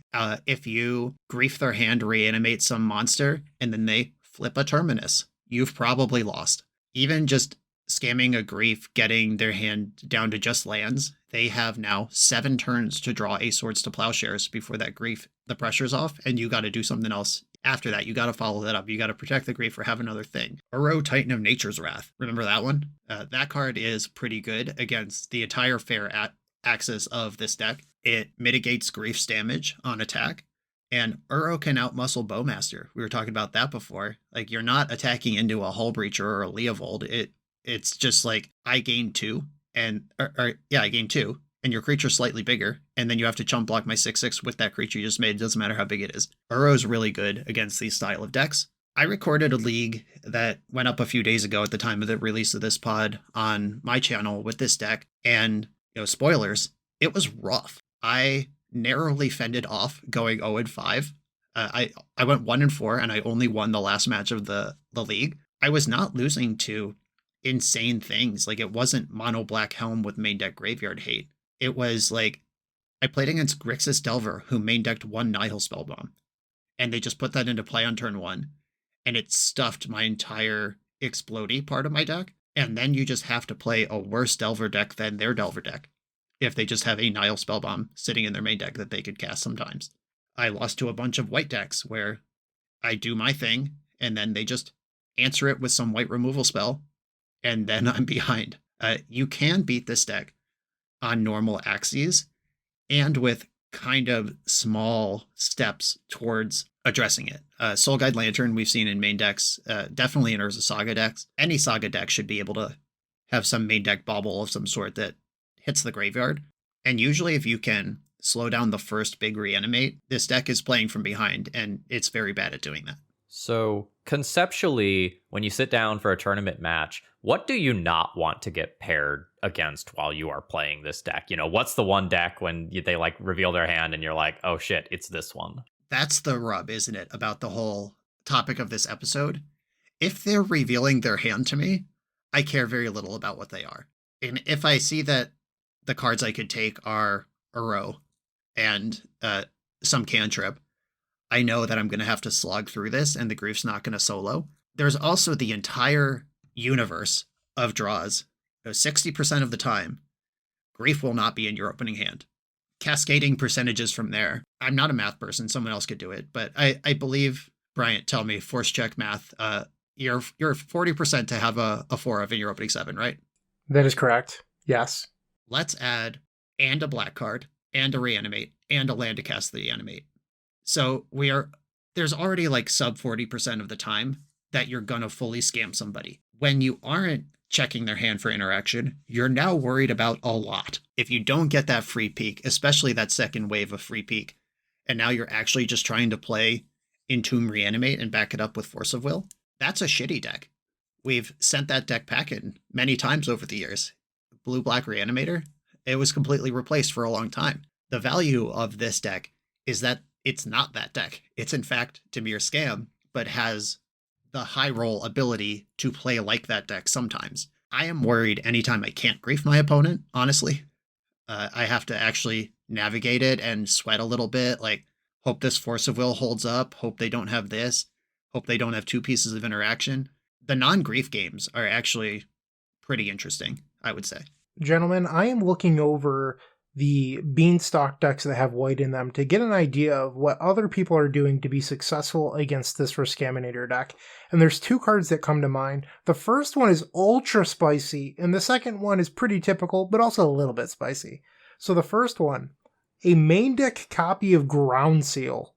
If you Grief their hand, reanimate some monster, and then they flip a Terminus, you've probably lost. Even just scamming a Grief, getting their hand down to just lands, they have now 7 turns to draw a Swords to Plowshares before that Grief, the pressure's off, and you got to do something else. After that, you got to follow that up. You got to protect the Grief or have another thing. Uro, Titan of Nature's Wrath. Remember that one? That card is pretty good against the entire fair axis of this deck. It mitigates Grief's damage on attack. And Uro can outmuscle Bowmaster. We were talking about that before. Like, you're not attacking into a Hull Breacher or a Leovold. It's just like, I gain 2. I gain 2. And your creature's slightly bigger, and then you have to chump block my 6/6 with that creature you just made. It doesn't matter how big it is. Uro's really good against these style of decks. I recorded a league that went up a few days ago at the time of the release of this pod on my channel with this deck, and, spoilers, it was rough. I narrowly fended off going 0-5. I went 1-4, and I only won the last match of the league. I was not losing to insane things. Like, it wasn't mono black helm with main deck graveyard hate. It was like, I played against Grixis Delver, who main decked 1 Nihil Spellbomb, and they just put that into play on turn 1, and it stuffed my entire Explodey part of my deck, and then you just have to play a worse Delver deck than their Delver deck, if they just have a Nihil Spellbomb sitting in their main deck that they could cast sometimes. I lost to a bunch of white decks, where I do my thing, and then they just answer it with some white removal spell, and then I'm behind. You can beat this deck on normal axes and with kind of small steps towards addressing it. Soul Guide Lantern we've seen in main decks, definitely in Urza Saga decks. Any Saga deck should be able to have some main deck bauble of some sort that hits the graveyard. And usually if you can slow down the first big reanimate, this deck is playing from behind, and it's very bad at doing that. So conceptually, when you sit down for a tournament match, what do you not want to get paired against while you are playing this deck? What's the one deck when they like reveal their hand and you're like, oh shit, it's this one? That's the rub, isn't it, about the whole topic of this episode? If they're revealing their hand to me, I care very little about what they are. And if I see that the cards I could take are Uro and some cantrip, I know that I'm going to have to slog through this, and the Grief's not going to solo. There's also the entire universe of draws. 60% of the time, Grief will not be in your opening hand. Cascading percentages from there. I'm not a math person. Someone else could do it. But I believe, Bryant, tell me, force check math, you're 40% to have a 4 of in your opening 7, right? That is correct. Yes. Let's add and a black card, and a reanimate, and a land to cast the reanimate. So there's already like sub 40% of the time that you're going to fully scam somebody. When you aren't checking their hand for interaction, you're now worried about a lot. If you don't get that free peek, especially that second wave of free peek, and now you're actually just trying to play Entomb Reanimate and back it up with Force of Will, that's a shitty deck. We've sent that deck packing many times over the years. Blue-Black Reanimator, it was completely replaced for a long time. The value of this deck is that it's not that deck. It's in fact Dimir Scam, but has the high roll ability to play like that deck sometimes. I am worried anytime I can't grief my opponent, honestly. I have to actually navigate it and sweat a little bit, like hope this Force of Will holds up, hope they don't have this, hope they don't have 2 pieces of interaction. The non-grief games are actually pretty interesting, I would say. Gentlemen, I am looking over the Beanstalk decks that have white in them to get an idea of what other people are doing to be successful against this Riskaminator deck. And there's 2 cards that come to mind. The first one is ultra spicy, and the second one is pretty typical, but also a little bit spicy. So the first one, a main deck copy of Ground Seal.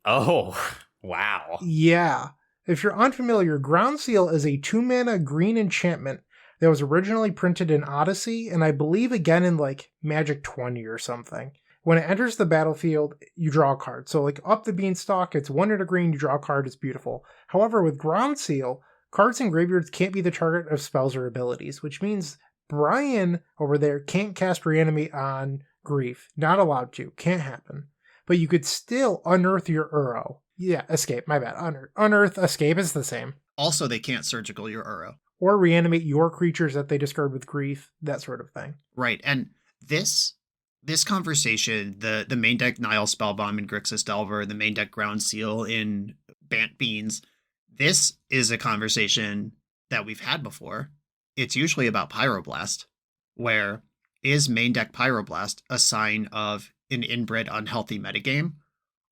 Oh, wow. Yeah. If you're unfamiliar, Ground Seal is a 2-mana green enchantment that was originally printed in Odyssey, and I believe again in like Magic 20 or something. When it enters the battlefield, you draw a card. So like up the Beanstalk, it's 1 and a green, you draw a card, it's beautiful. However, with Ground Seal, cards in graveyards can't be the target of spells or abilities, which means Brian over there can't cast Reanimate on Grief. Not allowed to. Can't happen. But you could still unearth your Uro. Yeah, escape, my bad. Unearth, escape is the same. Also, they can't surgical your Uro. Or reanimate your creatures that they discard with grief, that sort of thing. Right, and this conversation, the main deck Nile Spellbomb in Grixis Delver, the main deck Ground Seal in Bant Beans, this is a conversation that we've had before. It's usually about Pyroblast, where is main deck Pyroblast a sign of an inbred unhealthy metagame,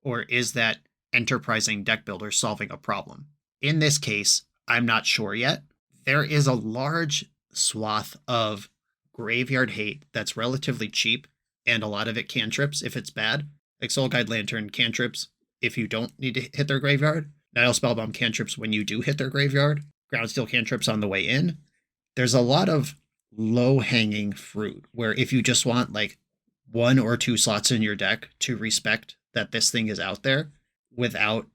or is that enterprising deck builder solving a problem? In this case, I'm not sure yet. There is a large swath of graveyard hate that's relatively cheap, and a lot of it cantrips if it's bad. Like Soul Guide Lantern cantrips if you don't need to hit their graveyard. Nile Spellbomb cantrips when you do hit their graveyard. Ground Steel cantrips on the way in. There's a lot of low-hanging fruit where if you just want like 1 or 2 slots in your deck to respect that this thing is out there without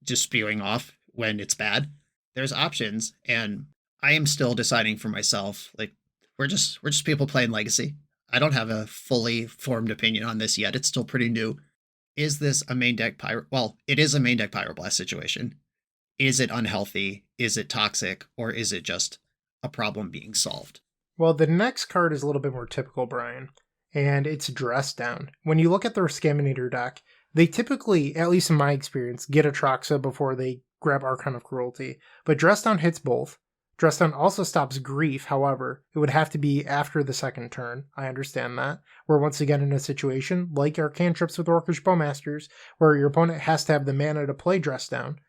just spewing off when it's bad, there's options. And I am still deciding for myself, like, we're just people playing Legacy. I don't have a fully formed opinion on this yet. It's still pretty new. Is this a main deck Well, it is a main deck Pyroblast situation. Is it unhealthy? Is it toxic? Or is it just a problem being solved? Well, the next card is a little bit more typical, Brian, and it's Dress Down. When you look at the Riskaminator deck, they typically, at least in my experience, get Atraxa before they grab Archon of Cruelty. But Dress Down hits both. Dress Down also stops grief, however, it would have to be after the second turn. I understand that. We're once again in a situation, like our cantrips with Orcish Bowmasters, where your opponent has to have the mana to play Dress Down.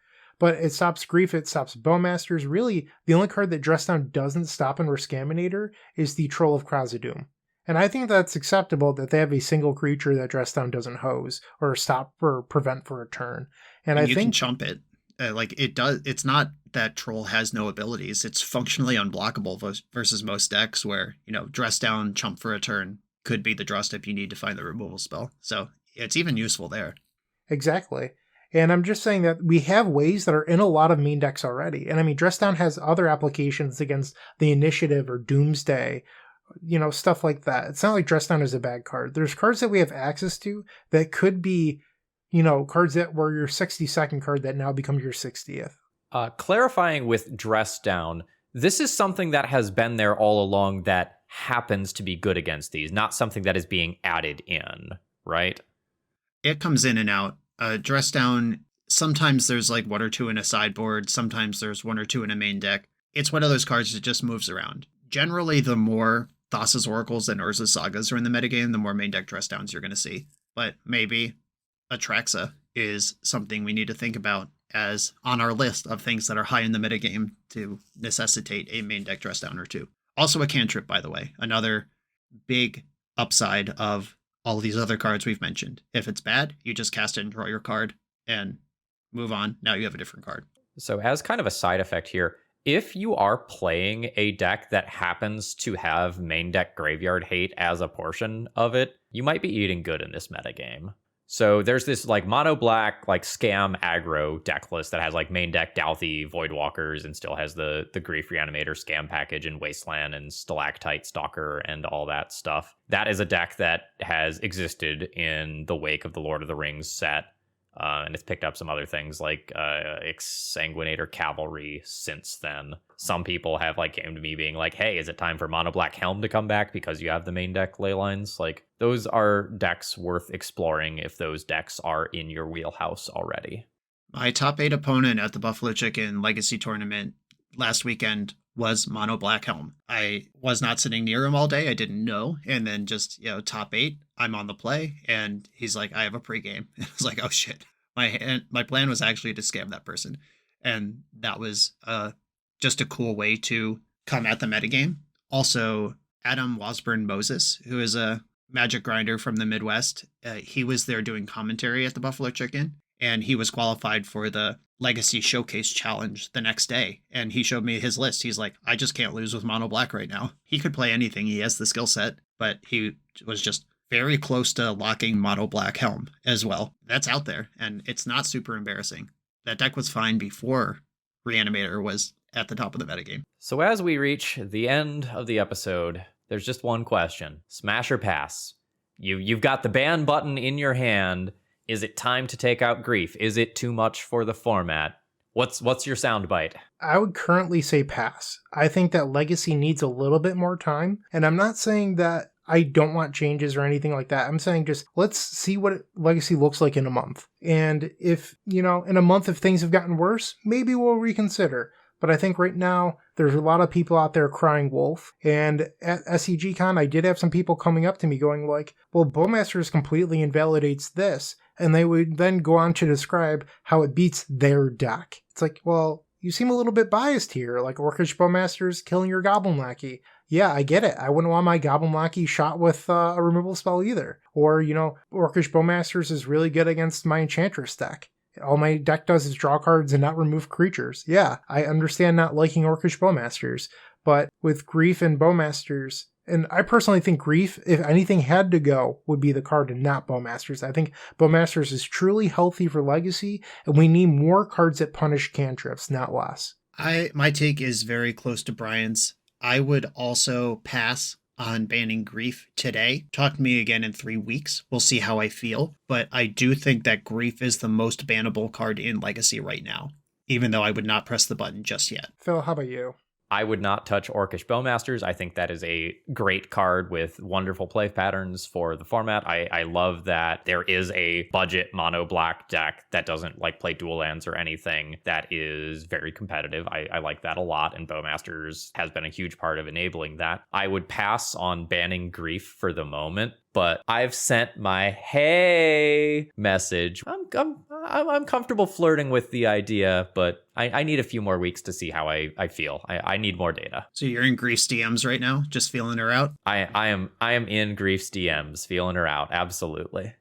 But it stops grief, it stops Bowmasters. Really, the only card that Dress Down doesn't stop in Riskaminator is the Troll of Khazad-dûm. And I think that's acceptable that they have a single creature that Dress Down doesn't hose, or stop or prevent for a turn. And I you think can chump it. Like it does. It's not that Troll has no abilities. It's functionally unblockable versus most decks where, Dress Down, chump for a turn could be the draw step you need to find the removal spell. So it's even useful there. Exactly. And I'm just saying that we have ways that are in a lot of main decks already. And I mean, Dress Down has other applications against the Initiative or Doomsday, stuff like that. It's not like Dress Down is a bad card. There's cards that we have access to that could be cards that were your 62nd card that now become your 60th. Clarifying with Dress Down, this is something that has been there all along that happens to be good against these, not something that is being added in, right? It comes in and out. Dress Down, sometimes there's like 1 or 2 in a sideboard, sometimes there's 1 or 2 in a main deck. It's one of those cards that just moves around. Generally, the more Thassa's Oracles and Urza's Sagas are in the metagame, the more main deck Dress Downs you're going to see. But maybe Atraxa is something we need to think about as on our list of things that are high in the metagame to necessitate a main deck Dress Down or 2. Also a cantrip, by the way. Another big upside of all of these other cards we've mentioned. If it's bad, you just cast it and draw your card and move on. Now you have a different card. So as kind of a side effect here, if you are playing a deck that happens to have main deck graveyard hate as a portion of it, you might be eating good in this metagame. So there's this like mono black like scam aggro deck list that has like main deck Douthie Voidwalkers and still has the Grief Reanimator scam package and Wasteland and Stalactite Stalker and all that stuff. That is a deck that has existed in the wake of the Lord of the Rings set. And it's picked up some other things like Exsanguinator Cavalry since then. Some people have like came to me being like, hey, is it time for Mono Black Helm to come back because you have the main deck ley lines? Like, those are decks worth exploring if those decks are in your wheelhouse already. My top 8 opponent at the Buffalo Chicken Legacy Tournament last weekend was Mono Black Helm. I was not sitting near him all day. I didn't know. And then just, top 8, I'm on the play. And he's like, I have a pregame. And I was like, oh shit. My plan was actually to scam that person. And that was just a cool way to come at the metagame. Also, Adam Wasburn Moses, who is a Magic grinder from the Midwest, he was there doing commentary at the Buffalo Chicken. And he was qualified for the Legacy Showcase Challenge the next day. And he showed me his list. He's like, I just can't lose with Mono Black right now. He could play anything. He has the skill set, but he was just very close to locking Mono Black Helm as well. That's out there, and it's not super embarrassing. That deck was fine before Reanimator was at the top of the metagame. So as we reach the end of the episode, there's just one question. Smash or pass? You've got the ban button in your hand. Is it time to take out Grief? Is it too much for the format? What's your soundbite? I would currently say pass. I think that Legacy needs a little bit more time, and I'm not saying that I don't want changes or anything like that. I'm saying just let's see what Legacy looks like in a month. And if, in a month, if things have gotten worse, maybe we'll reconsider. But I think right now there's a lot of people out there crying wolf. And at SEGCon, I did have some people coming up to me going like, well, Bowmasters completely invalidates this. And they would then go on to describe how it beats their deck. It's like, well, you seem a little bit biased here, like Orcish Bowmasters killing your Goblin Lackey. Yeah, I get it. I wouldn't want my Goblin Lackey shot with a removal spell either. Or, Orcish Bowmasters is really good against my Enchantress deck. All my deck does is draw cards and not remove creatures. Yeah, I understand not liking Orcish Bowmasters, but with Grief and Bowmasters, and I personally think Grief, if anything had to go, would be the card and not Bowmasters. I think Bowmasters is truly healthy for Legacy, and we need more cards that punish cantrips, not less. My take is very close to Brian's. I would also pass on banning Grief today. Talk to me again in 3 weeks. We'll see how I feel. But I do think that Grief is the most bannable card in Legacy right now, even though I would not press the button just yet. Phil, how about you? I would not touch Orcish Bowmasters. I think that is a great card with wonderful play patterns for the format. I love that there is a budget mono black deck that doesn't play dual lands or anything that is very competitive. I like that a lot, and Bowmasters has been a huge part of enabling that. I would pass on banning Grief for the moment, but I've sent my hey message. I'm comfortable flirting with the idea, but I need a few more weeks to see how I feel. I need more data. So you're in Grief's DMs right now, just feeling her out? I am in Grief's DMs, feeling her out. Absolutely.